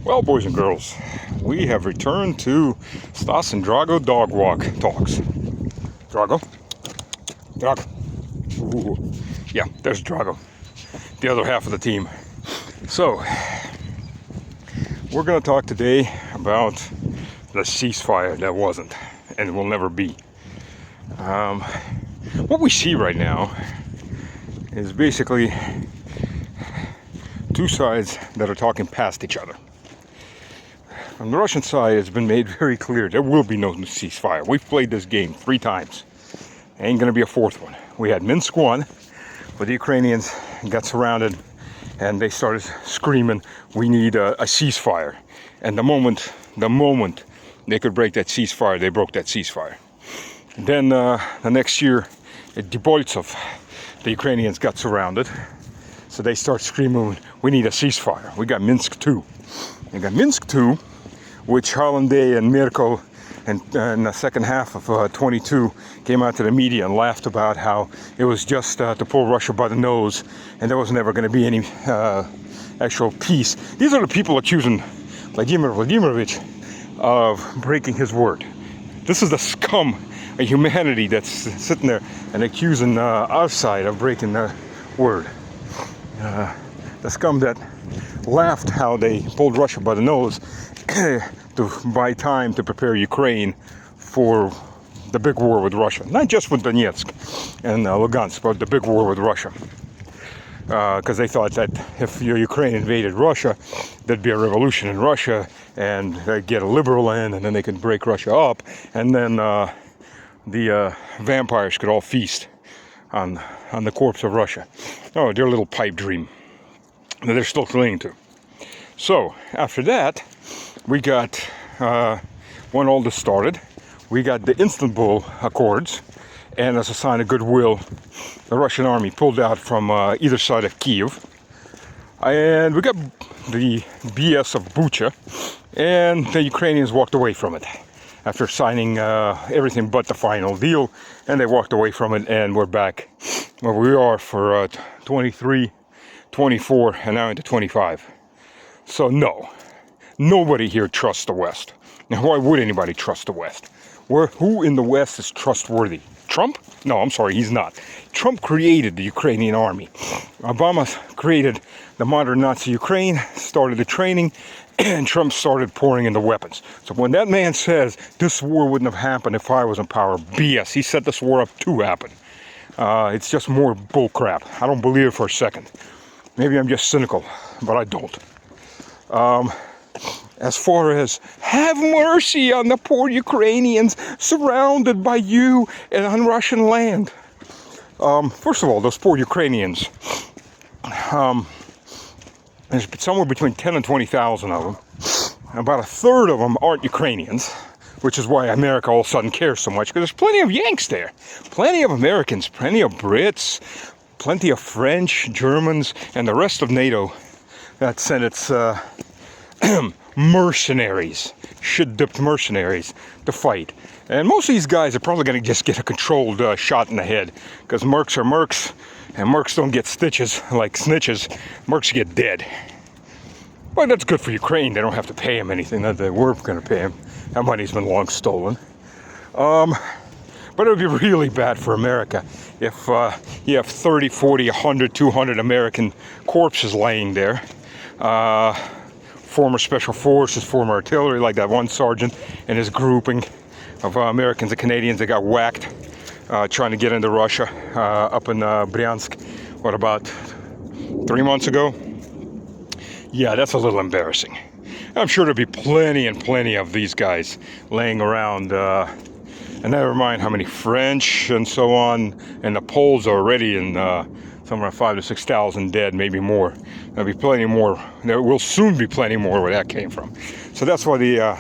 Well, boys and girls, we have returned to Stas and Drago dog walk talks. Drago? Drago. Ooh. Yeah, there's Drago, the other half of the team. So, we're going to talk today about the ceasefire that wasn't and will never be. What we see right now is basically two sides that are talking past each other. On the Russian side, it's been made very clear there will be no ceasefire. We've played this game 3 times. Ain't gonna be a 4th one. We had Minsk 1, where the Ukrainians got surrounded and they started screaming, we need a ceasefire. And the moment they could break that ceasefire, they broke that ceasefire. And then the next year at Debaltseve, the Ukrainians got surrounded. So they start screaming, we need a ceasefire. We got Minsk 2. We got Minsk 2, which Hollanday and Merkel in the second half of 22 came out to the media and laughed about how it was just to pull Russia by the nose and there was never going to be any actual peace. These are the people accusing Vladimir Vladimirovich of breaking his word. This is the scum of humanity that's sitting there and accusing our side of breaking their word. The scum that laughed how they pulled Russia by the nose to buy time to prepare Ukraine for the big war with Russia. Not just with Donetsk and Lugansk, but the big war with Russia. Because they thought that if Ukraine invaded Russia, there'd be a revolution in Russia and they'd get a liberal in and then they could break Russia up and then the vampires could all feast on the corpse of Russia. Oh, their little pipe dream that they're still clinging to. So, after that, we got, when all this started, we got the Istanbul Accords, and as a sign of goodwill, the Russian army pulled out from either side of Kiev. And we got the BS of Bucha, and the Ukrainians walked away from it after signing everything but the final deal, and they walked away from it, and we're back where we are for 23, 24, and now into 25. So no, nobody here trusts the West. Now, why would anybody trust the West? Who in the West is trustworthy? Trump? No, I'm sorry, he's not. Trump created the Ukrainian army. Obama created the modern Nazi Ukraine, started the training, and Trump started pouring in the weapons. So when that man says this war wouldn't have happened if I was in power, BS. He set this war up to happen. It's just more bullcrap. I don't believe it for a second. Maybe I'm just cynical, but I don't. As far as have mercy on the poor Ukrainians surrounded by you and on Russian land. First of all, those poor Ukrainians, there's somewhere between 10 and 20,000 of them. About a third of them aren't Ukrainians, which is why America all of a sudden cares so much, because there's plenty of Yanks there. Plenty of Americans, plenty of Brits, plenty of French, Germans, and the rest of NATO that sent its mercenaries, shit-dipped mercenaries, to fight. And most of these guys are probably going to just get a controlled shot in the head, because mercs are mercs, and mercs don't get stitches like snitches. Mercs get dead. But that's good for Ukraine. They don't have to pay him anything that they were going to pay him. That money's been long stolen. But it would be really bad for America if you have 30, 40, 100, 200 American corpses laying there. Former special forces, former artillery, like that one sergeant and his grouping of Americans and Canadians that got whacked trying to get into Russia up in Bryansk, what, about 3 months ago? Yeah, that's a little embarrassing. I'm sure there'll be plenty and plenty of these guys laying around, and never mind how many French and so on, and the Poles are already in somewhere 5,000 to 6,000 dead, maybe more. There'll be plenty more. There will soon be plenty more where that came from. So that's why the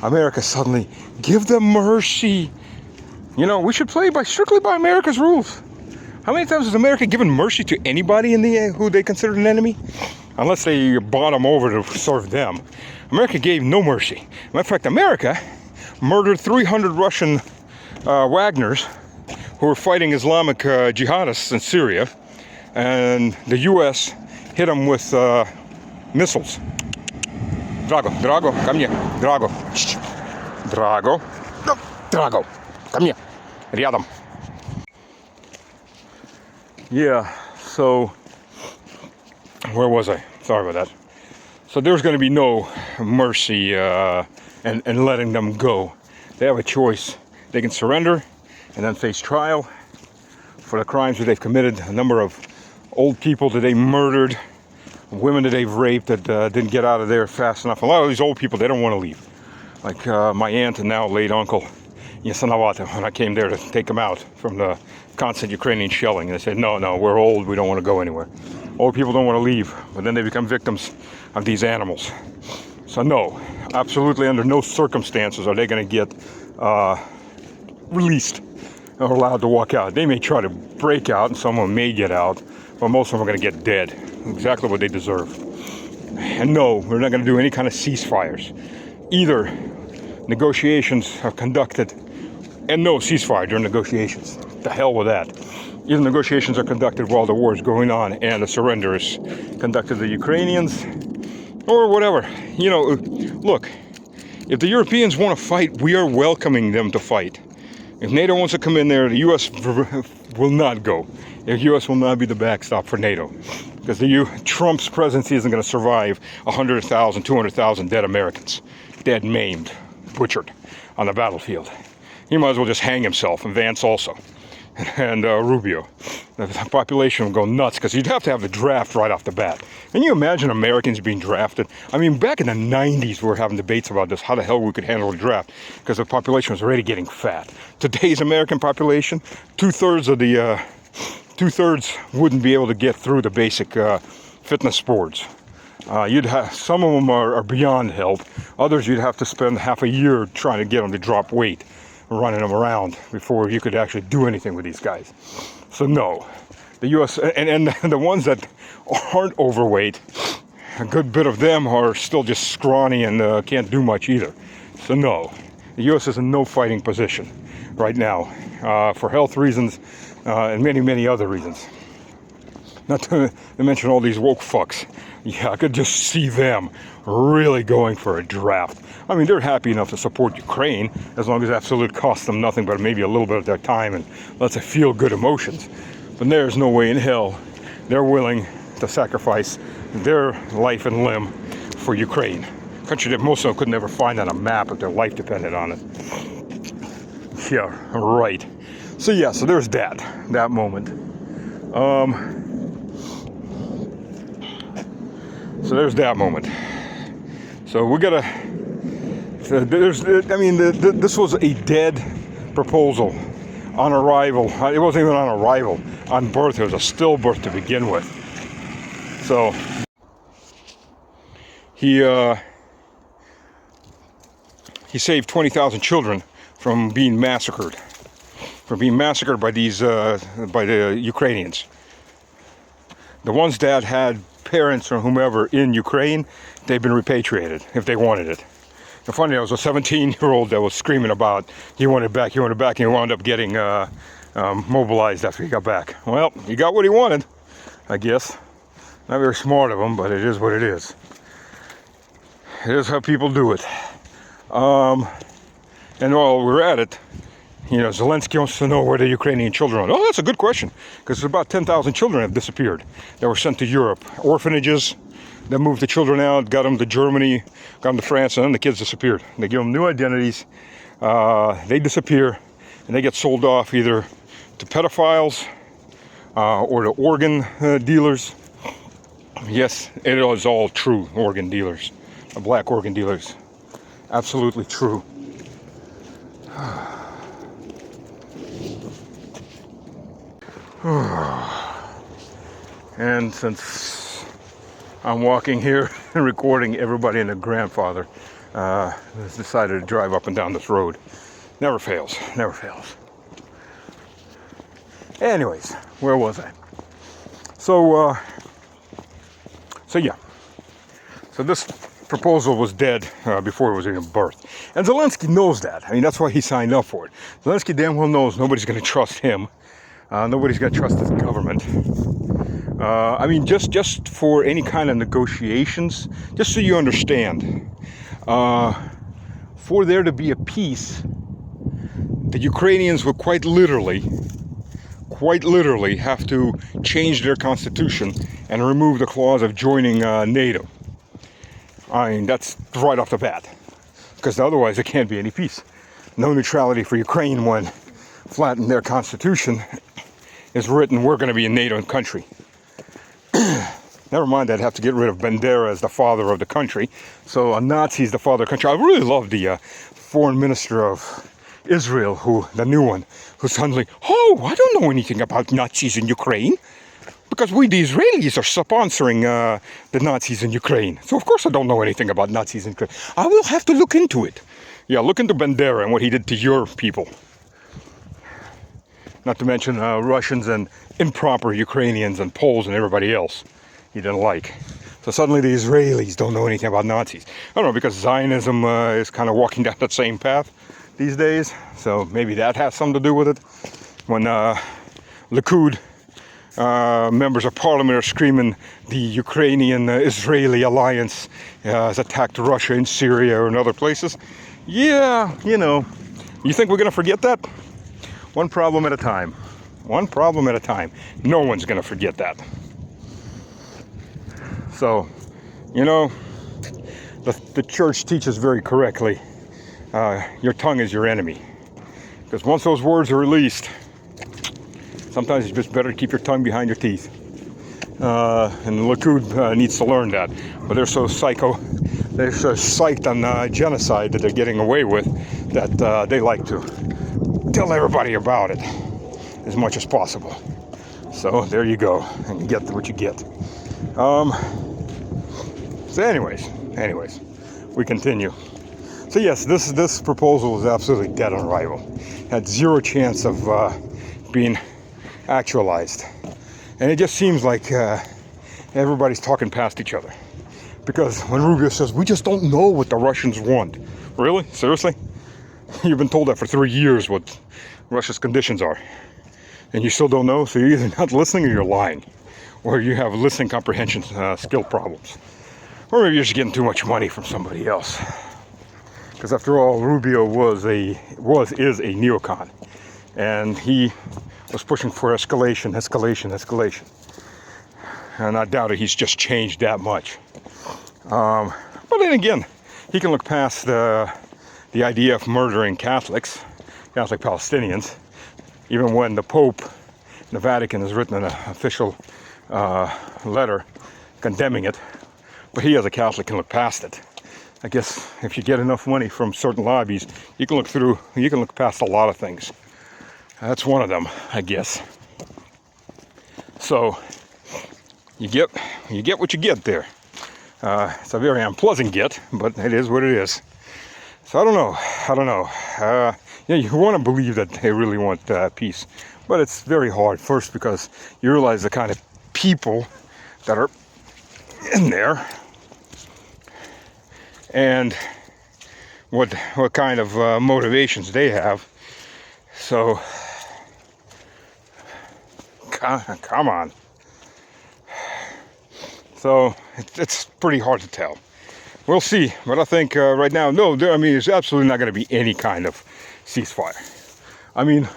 America suddenly give them mercy. You know, we should play strictly by America's rules. How many times has America given mercy to anybody in the who they considered an enemy? Unless they bought them over to serve them. America gave no mercy. Matter of fact, America murdered 300 Russian Wagners who were fighting Islamic jihadists in Syria, and the U.S. hit them with missiles. Drago, ко мне. Drago. Drago. Drago, ко мне. Рядом. Yeah, so where was I? Sorry about that. So there's going to be no mercy and letting them go. They have a choice. They can surrender and then face trial for the crimes that they've committed. A number of old people that they murdered, women that they've raped that didn't get out of there fast enough. A lot of these old people, they don't want to leave. Like my aunt and now late uncle, Yasanavata, when I came there to take them out from the constant Ukrainian shelling. And they said, no, we're old, we don't want to go anywhere. Old people don't want to leave, but then they become victims of these animals. So no, absolutely under no circumstances are they going to get released or allowed to walk out. They may try to break out and someone may get out, but most of them are going to get dead. Exactly what they deserve. And no, we're not going to do any kind of ceasefires. Either negotiations are conducted, and no ceasefire during negotiations. The hell with that. Either negotiations are conducted while the war is going on and a surrender is conducted to the Ukrainians, or whatever. You know, look, if the Europeans want to fight, we are welcoming them to fight. If NATO wants to come in there, the U.S. will not go. The U.S. will not be the backstop for NATO. Because Trump's presidency isn't going to survive 100,000, 200,000 dead Americans. Dead, maimed, butchered on the battlefield. He might as well just hang himself, and Vance also. And Rubio. The population will go nuts because you'd have to have the draft right off the bat. Can you imagine Americans being drafted? I mean, back in the 90s, we were having debates about this, how the hell we could handle a draft because the population was already getting fat. Today's American population, two-thirds wouldn't be able to get through the basic fitness sports. You'd have some of them are beyond help. Others you'd have to spend half a year trying to get them to drop weight, running them around before you could actually do anything with these guys. So no, the U.S. and the ones that aren't overweight, a good bit of them are still just scrawny and can't do much either. So no, the U.S. is in no fighting position right now for health reasons and many other reasons. Not to mention all these woke fucks. Yeah, I could just see them really going for a draft. I mean, they're happy enough to support Ukraine as long as it absolutely costs them nothing but maybe a little bit of their time and lets them feel good emotions. But there's no way in hell they're willing to sacrifice their life and limb for Ukraine. A country that most of them could never find on a map if their life depended on it. Yeah, right. So yeah, so there's that moment. So there's that moment. So we gotta. This was a dead proposal on arrival. It wasn't even on arrival. On birth, it was a stillbirth to begin with. So he saved 20,000 children from being massacred. From being massacred by the Ukrainians. The ones that had parents or whomever in Ukraine, they've been repatriated if they wanted it. And funny, there was a 17-year-old that was screaming about he wanted it back, and he wound up getting mobilized after he got back. Well, he got what he wanted, I guess. Not very smart of him, but it is what it is. It is how people do it. And while we're at it, you know, Zelensky wants to know where the Ukrainian children are. Oh, that's a good question, because about 10,000 children have disappeared that were sent to Europe. Orphanages that moved the children out, got them to Germany, got them to France, and then the kids disappeared. They give them new identities, they disappear, and they get sold off either to pedophiles or to organ dealers. Yes, it is all true, organ dealers, black organ dealers. Absolutely true. And since I'm walking here and recording, everybody and their grandfather has decided to drive up and down this road. Never fails, never fails. Anyways, where was I? So yeah. So this proposal was dead before it was even birthed. And Zelensky knows that. I mean, that's why he signed up for it. Zelensky damn well knows nobody's going to trust him. Nobody's going to trust his government. I mean, just for any kind of negotiations, just so you understand, for there to be a peace, the Ukrainians would quite literally have to change their constitution and remove the clause of joining NATO. I mean, that's right off the bat, because otherwise there can't be any peace. No neutrality for Ukraine when flat in their constitution is written, we're going to be a NATO country. Never mind, I'd have to get rid of Bandera as the father of the country. So a Nazi is the father of the country. I really love the foreign minister of Israel, the new one, who suddenly, oh, I don't know anything about Nazis in Ukraine. Because we, the Israelis, are sponsoring the Nazis in Ukraine. So of course I don't know anything about Nazis in Ukraine. I will have to look into it. Yeah, look into Bandera and what he did to your people. Not to mention Russians and improper Ukrainians and Poles and everybody else he didn't like. So suddenly the Israelis don't know anything about Nazis. I don't know, because Zionism is kind of walking down that same path these days. So maybe that has something to do with it. When Likud members of parliament are screaming the Ukrainian-Israeli alliance has attacked Russia in Syria or in other places. Yeah, you know, you think we're going to forget that? One problem at a time. One problem at a time. No one's going to forget that. So, you know, the church teaches very correctly, your tongue is your enemy. Because once those words are released, sometimes it's just better to keep your tongue behind your teeth. And Likud needs to learn that. But they're so psyched on genocide that they're getting away with, that they like to tell everybody about it as much as possible. So there you go, and you get what you get. So anyways, we continue. So yes, this proposal is absolutely dead on arrival. Had zero chance of being actualized. And it just seems like everybody's talking past each other. Because when Rubio says, we just don't know what the Russians want. Really? Seriously? You've been told that for 3 years, what Russia's conditions are. And you still don't know? So you're either not listening or you're lying. Or you have listening comprehension skill problems. Or maybe you're just getting too much money from somebody else. Because after all, Rubio is a neocon. And he was pushing for escalation. And I doubt it, he's just changed that much. But then again, he can look past the idea of murdering Catholic Palestinians, even when the Pope in the Vatican has written an official letter condemning it. But he, as a Catholic, can look past it. I guess if you get enough money from certain lobbies, you can look past a lot of things. That's one of them, I guess. So you get what you get there. It's a very unpleasant get, but it is what it is. So I don't know. You want to believe that they really want peace, but it's very hard. First, because you realize the kind of people that are in there, and what kind of motivations they have. So come on. So it's pretty hard to tell. We'll see, but I think right now, there's absolutely not going to be any kind of ceasefire. I mean,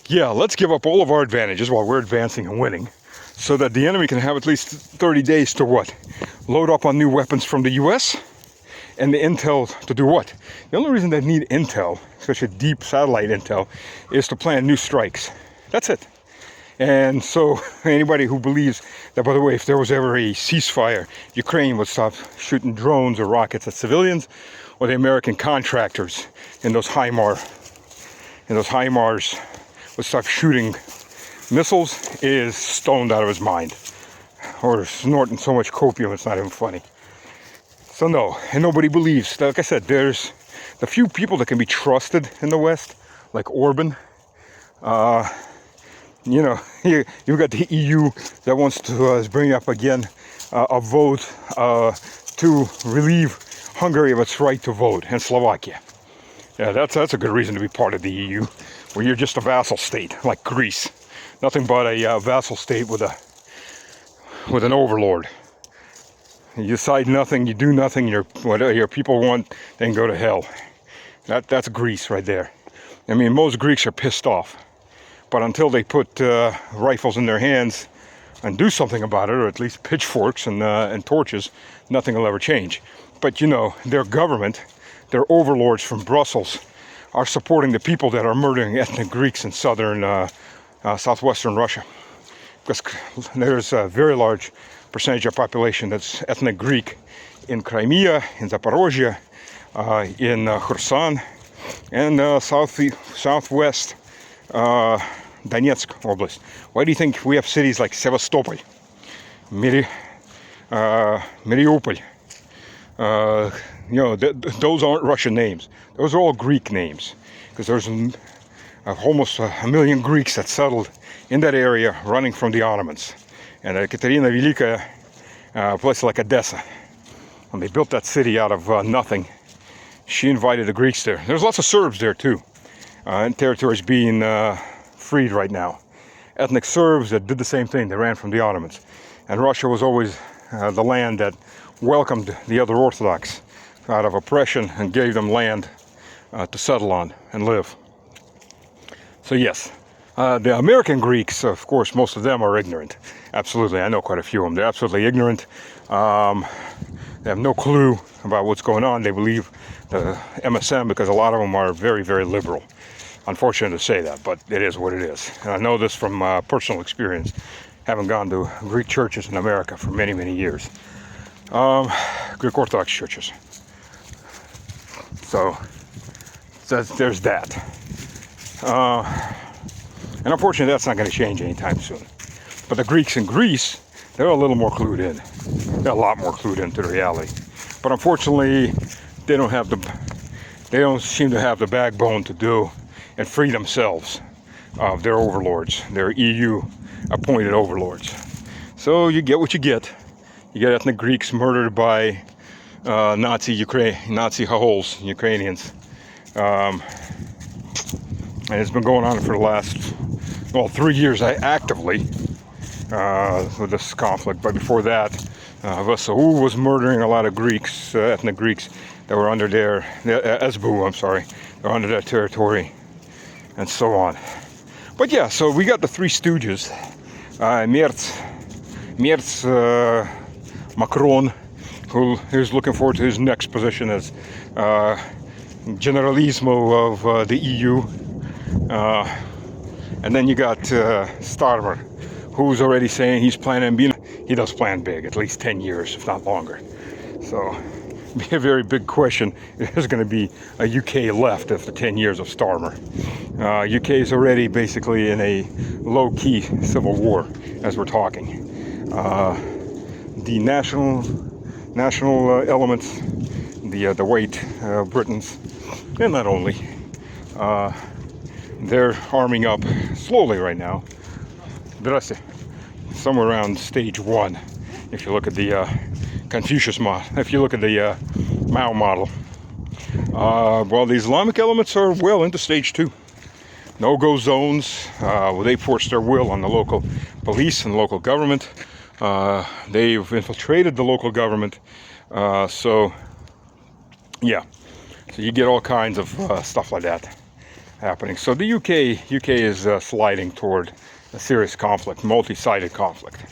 yeah, let's give up all of our advantages while we're advancing and winning, so that the enemy can have at least 30 days to what? Load up on new weapons from the US? And the intel to do what? The only reason they need intel, especially deep satellite intel, is to plan new strikes. That's it. And so anybody who believes that, by the way, if there was ever a ceasefire, Ukraine would stop shooting drones or rockets at civilians, or the American contractors in those HIMARS would stop shooting missiles, is stoned out of his mind. Or snorting so much copium it's not even funny. So no, and nobody believes. Like I said, there's the few people that can be trusted in the West, like Orban. You've got the EU that wants to bring up again a vote to relieve Hungary of its right to vote, and Slovakia. Yeah, that's a good reason to be part of the EU, where you're just a vassal state, like Greece. Nothing but a vassal state with with an overlord. You decide nothing, you do nothing, whatever your people want, then go to hell. That's Greece right there. I mean, most Greeks are pissed off, but until they put rifles in their hands and do something about it, or at least pitchforks and torches, nothing will ever change. But you know, their government, their overlords from Brussels, are supporting the people that are murdering ethnic Greeks in southwestern Russia. Because there's a very large percentage of population that's ethnic Greek in Crimea, in Zaporozhye, in Kherson, and southwest Donetsk Oblast. Why do you think we have cities like Sevastopol, Mariupol? You know, those aren't Russian names. Those are all Greek names, because there's almost a million Greeks that settled in that area, running from the Ottomans. And Ekaterina Velika, a place like Odessa, when they built that city out of nothing, she invited the Greeks there. There's lots of Serbs there too, and territories being freed right now. Ethnic Serbs that did the same thing. They ran from the Ottomans. And Russia was always the land that welcomed the other Orthodox out of oppression and gave them land to settle on and live. So yes, the American Greeks, of course, most of them are ignorant. Absolutely, I know quite a few of them. They're absolutely ignorant. They have no clue about what's going on. They believe the MSM because a lot of them are very, very liberal. Unfortunate to say that, but it is what it is. And I know this from personal experience, having gone to Greek churches in America for many, many years. Greek Orthodox churches. So there's that. And unfortunately, that's not going to change anytime soon. But the Greeks in Greece, they're a little more clued in. They're a lot more clued into the reality. But unfortunately, they don't seem to have the backbone to do and free themselves of their overlords, their EU-appointed overlords. So you get what you get. You get ethnic Greeks murdered by Nazi holes, Ukrainians. And it's been going on for the last, 3 years actively with this conflict. But before that, VSU was murdering a lot of Greeks, ethnic Greeks that were under SBU, they're under their territory, and so on. But yeah, so we got the Three Stooges, Merz, Macron, who is looking forward to his next position as Generalissimo of the EU. And then you got Starmer, who's already saying he does plan big, at least 10 years, if not longer. So, be a very big question. There's going to be a UK left after 10 years of Starmer. UK is already basically in a low-key civil war, as we're talking. The national elements, the white Britons, and not only, they're arming up slowly right now. Somewhere around stage 1, if you look at the Confucius model, if you look at the Mao model. Well, the Islamic elements are well into stage 2. No-go zones, where they force their will on the local police and local government. They've infiltrated the local government. So you get all kinds of stuff like that happening. So the UK is sliding toward a serious conflict, multi-sided conflict.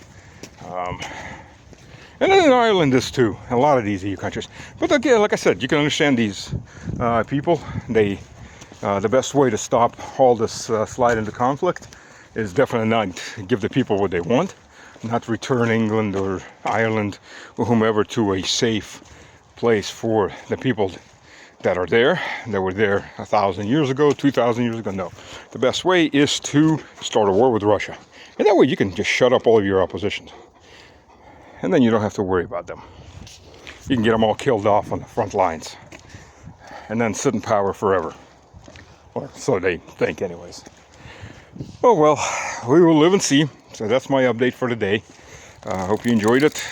And then Ireland is too, a lot of these EU countries. But again, like I said, you can understand these people. The best way to stop all this slide into conflict is definitely not give the people what they want, not return England or Ireland or whomever to a safe place for the people that are there, that were there 1,000 years ago, 2,000 years ago. No, the best way is to start a war with Russia. And that way you can just shut up all of your opposition. And then you don't have to worry about them. You can get them all killed off on the front lines. And then sit in power forever. Or so they think anyways. Oh well, we will live and see. So that's my update for today. Hope you enjoyed it.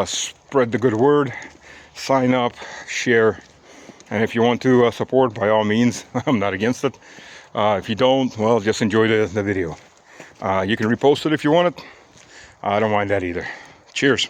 Spread the good word. Sign up, share. And if you want to support, by all means, I'm not against it. If you don't, well, just enjoy the video. You can repost it if you want it. I don't mind that either. Cheers.